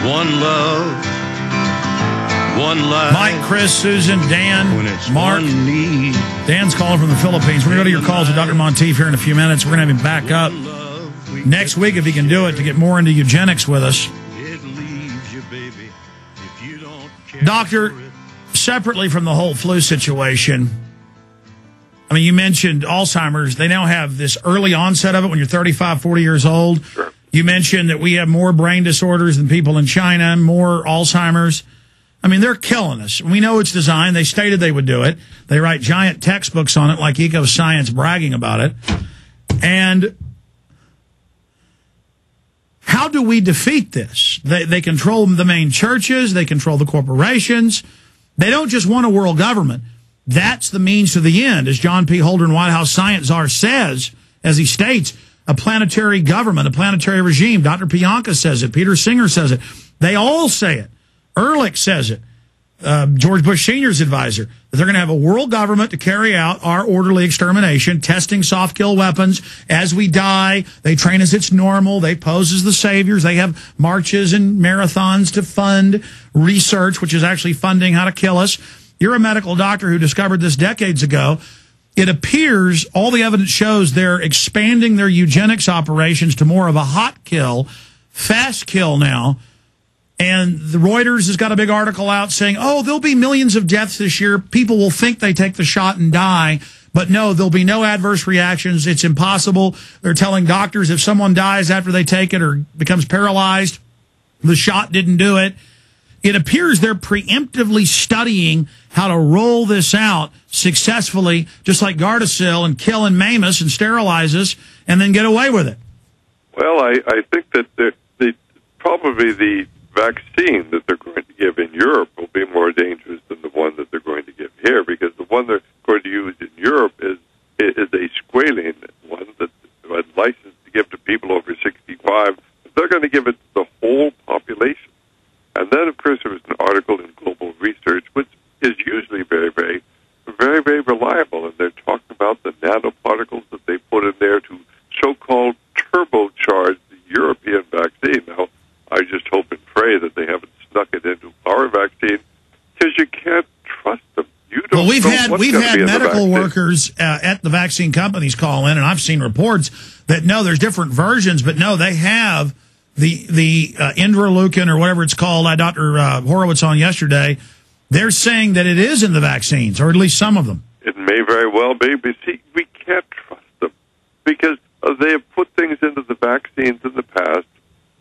One love, one life. Mike, Chris, Susan, Dan, Mark. Dan's calling from the Philippines. We're going to go to your calls with Dr. Monteith here in a few minutes. We're going to have him back up next week, if he can do it, to get more into eugenics with us. Doctor, separately from the whole flu situation, I mean, you mentioned Alzheimer's. They now have this early onset of it when you're 35, 40 years old. Sure. You mentioned that we have more brain disorders than people in China, more Alzheimer's. I mean, they're killing us. We know it's designed. They stated they would do it. They write giant textbooks on it like EcoScience bragging about it. And how do we defeat this? They control the main churches. They control the corporations. They don't just want a world government. That's the means to the end, as John P. Holdren, White House science czar, says, as he states, a planetary government, a planetary regime. Dr. Pianka says it. Peter Singer says it. They all say it. Ehrlich says it. George Bush Sr.'s advisor, that they're going to have a world government to carry out our orderly extermination, testing soft kill weapons as we die. They train as it's normal. They pose as the saviors. They have marches and marathons to fund research, which is actually funding how to kill us. You're a medical doctor who discovered this decades ago. It appears all the evidence shows they're expanding their eugenics operations to more of a hot kill, fast kill now. And the Reuters has got a big article out saying, oh, there'll be millions of deaths this year. People will think they take the shot and die. But no, there'll be no adverse reactions. It's impossible. They're telling doctors if someone dies after they take it or becomes paralyzed, the shot didn't do it. It appears they're preemptively studying how to roll this out successfully, just like Gardasil, and kill and maim us and sterilize us and then get away with it. Well, I think that probably the vaccine that they're going to give in Europe will be more dangerous than the one that they're going to give here, because the one they're going to use in Europe is a squalene one that's licensed to give to people over 65. They're going to give it to the whole population. And then, of course, there was an article in Global Research, which is usually very, very reliable, and they're talking about the nanoparticles that they put in there to so-called turbocharge the European vaccine. Now, I just hope and pray that they haven't snuck it into our vaccine, because you can't trust them. You don't. Well, we've had medical workers at the vaccine companies call in, and I've seen reports that no, there's different versions, but no, they have the intraleukin or whatever it's called. Dr. Horowitz on yesterday. They're saying that it is in the vaccines, or at least some of them. It may very well be, but see, we can't trust them because they have put things into the vaccines in the past.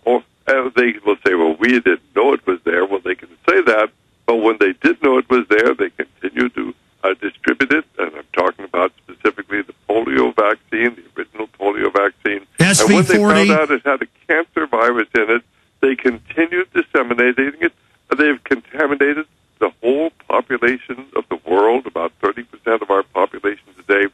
Or they will say, well, we didn't know it was there. Well, they can say that, but when they did know it was there, they continue to distribute it. And I'm talking about specifically the polio vaccine, the original polio vaccine. SV40. And when they found out it had a cancer virus in it, they continued disseminating it. They've contaminated the whole population of the world. About 30% of our population today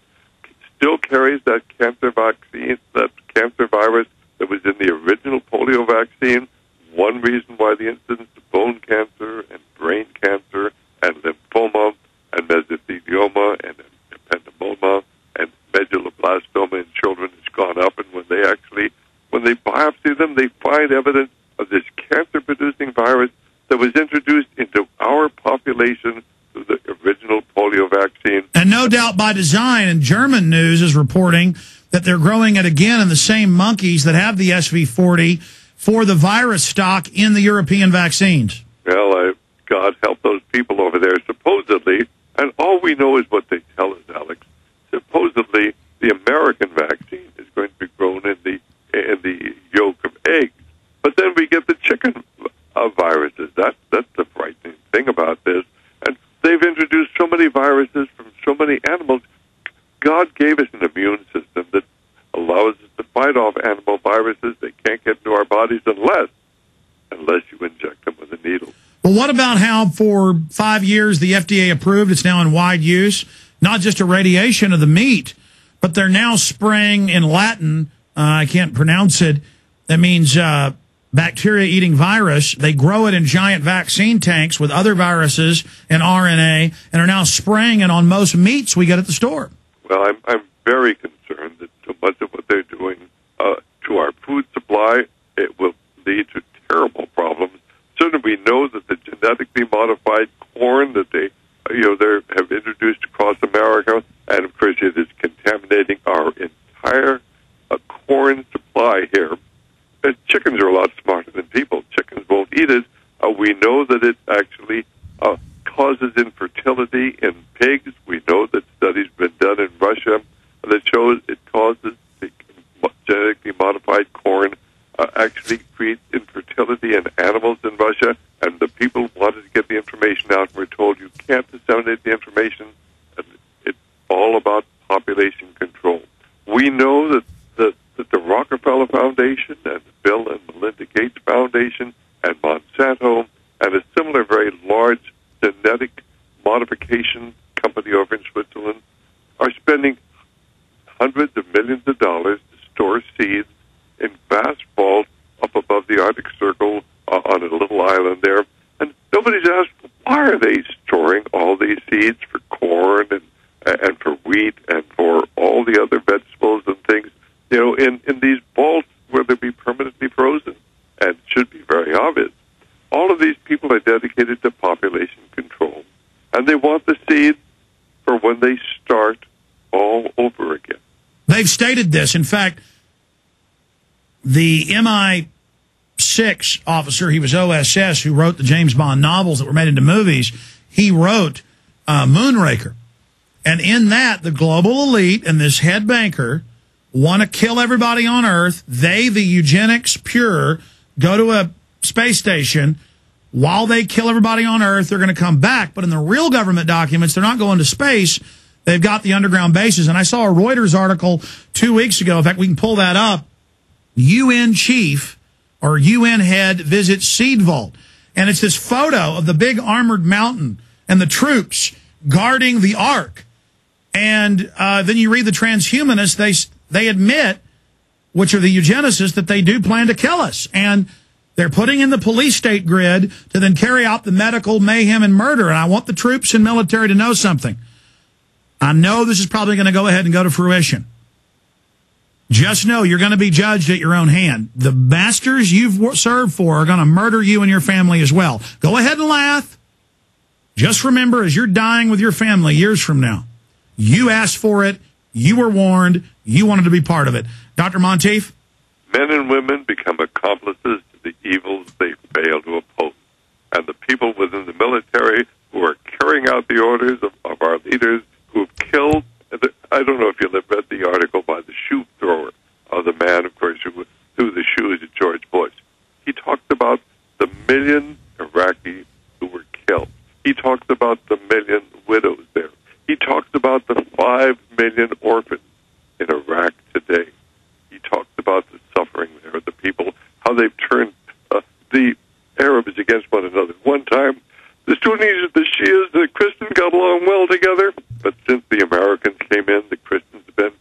still carries that cancer vaccine, that cancer virus that was in the original polio vaccine. One reason why the incidence of bone cancer and brain cancer and lymphoma and mesothelioma and ependymoma and medulloblastoma in children has gone up. And when they biopsy them, they find evidence of this cancer-producing virus that was introduced into our population through the original polio vaccine. And no doubt by design, and German news is reporting that they're growing it again in the same monkeys that have the SV40 for the virus stock in the European vaccines. Well, God help those people over there, supposedly, and all we know is what they tell us, Alex. Supposedly, the American vaccine is going to be grown in the yolk of eggs. But then we get the chicken viruses. That's the frightening thing about this. And they've introduced so many viruses from so many animals. God gave us an immune system that allows us to fight off animal viruses. They can't get into our bodies unless you inject them with a needle. Well, what about how for 5 years the FDA approved, it's now in wide use, not just irradiation of the meat, but they're now spraying in Latin, I can't pronounce it, that means bacteria-eating virus. They grow it in giant vaccine tanks with other viruses and RNA and are now spraying it on most meats we get at the store. Well, I'm very concerned that so much of what they're doing to our food supply, it will lead to terrible problems and we know that the genetically modified corn that they have introduced across America, and of course it is contaminating our entire corn supply here. And chickens are a lot smarter than people. Chickens won't eat it. We know that it actually causes infertility in pigs. We know that studies have been done in Russia that shows it causes the genetically modified corn actually creates infertility in animals in Russia, and the people wanted to get the information out and were told you can't disseminate the information, and it's all about population control. We know that the Rockefeller Foundation and the Bill and Melinda Gates Foundation and Monsanto and a similar very large genetic modification company over in Switzerland are spending hundreds of millions of dollars to store seeds in vast vaults up above the Arctic Circle on a little island there. And nobody's asked, why are they storing all these seeds for corn and for wheat and for all the other vegetables and things, in these vaults where they'd be permanently frozen? And it should be very obvious. All of these people are dedicated to population control, and they want the seeds for when they start all over again. They've stated this. In fact, the MI6 officer, he was OSS, who wrote the James Bond novels that were made into movies, he wrote Moonraker. And in that, the global elite and this head banker want to kill everybody on Earth. They, the eugenics pure, go to a space station. While they kill everybody on Earth, they're going to come back. But in the real government documents, they're not going to space. They've got the underground bases. And I saw a Reuters article 2 weeks ago. In fact, we can pull that up. UN chief or UN head visits seed vault. And it's this photo of the big armored mountain and the troops guarding the Ark. And then you read the transhumanists, they admit, which are the eugenicists, that they do plan to kill us. And they're putting in the police state grid to then carry out the medical mayhem and murder. And I want the troops and military to know something. I know this is probably going to go ahead and go to fruition. Just know you're going to be judged at your own hand. The masters you've served for are going to murder you and your family as well. Go ahead and laugh. Just remember, as you're dying with your family years from now, you asked for it, you were warned, you wanted to be part of it. Dr. Monteith? Men and women become accomplices to the evils they fail to oppose. And the people within the military who are carrying out the orders of our leaders who have killed, I don't know if you've read the article by the shoe thrower, the man, of course, who threw the shoes at George Bush. He talked about the million Iraqis who were killed. He talks about the million widows there. He talks about the 5 million orphans in Iraq today. He talks about the suffering there, the people, how they've turned the Arabs against one another. One time, the Sunnis, the Shias, the Christians got along well together, but since the Americans came in, the Christians have been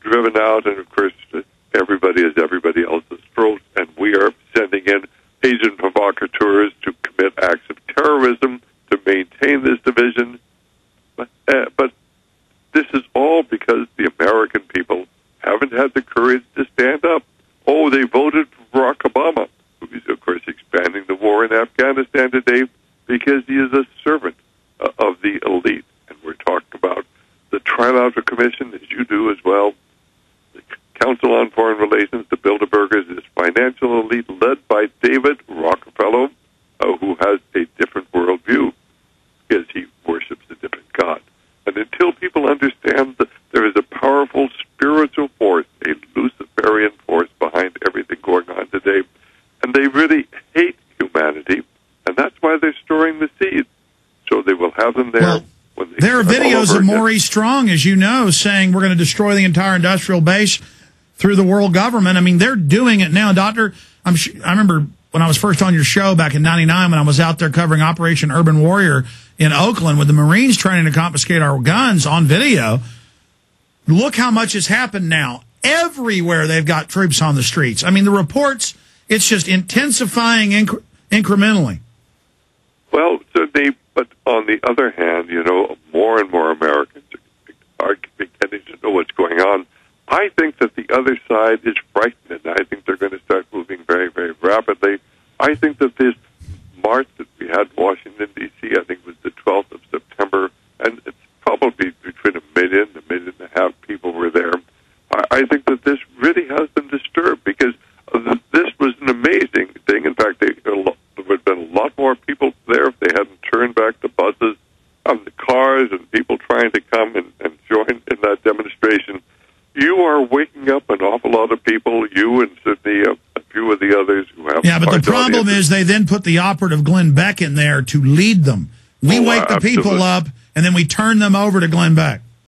driven out, and of course, everybody is everybody else's throat, and we are sending in agent provocateurs to commit acts of terrorism to maintain this division. But this is all because the American people haven't had the courage to stand up. Oh, they voted for Barack Obama, who is, of course, expanding the war in Afghanistan today because he is a servant of the elite. And we're talking about the Trilateral Commission, as you do as well, the Council on Foreign Relations, the Bilderbergers, this financial elite led by David Rockefeller, who has a different worldview because he worships a different God. And until people understand that there is a powerful spiritual force, a Luciferian force behind everything going on today, and they really hate humanity, and that's why they're storing the seeds, so they will have them there. Well, when they there are videos of Maurice Strong, as you know, saying we're going to destroy the entire industrial base through the world government. I mean, they're doing it now. Doctor, I remember when I was first on your show back in '99 when I was out there covering Operation Urban Warrior in Oakland with the Marines trying to confiscate our guns on video. Look how much has happened now. Everywhere they've got troops on the streets. I mean, the reports, it's just intensifying incrementally. Well, certainly, but on the other hand, more and more Americans are beginning to know what's going on. I think that the other side is frightened, and I think they're going to start moving very, very rapidly. I think that this Washington, D.C., I think it was the 12th of September, and it's probably between 1.5 million people were there. I think that this really has been disturbed because this was an amazing thing. In fact, there would have been a lot more people there if they hadn't turned back the buses, the cars, and people trying to come and join in that demonstration. You are waking up an awful lot of people, you and certainly a few of the others who have... Yeah, but the problem is they then put the operative Glenn Beck in there to lead them. We wake the people up, and then we turn them over to Glenn Beck.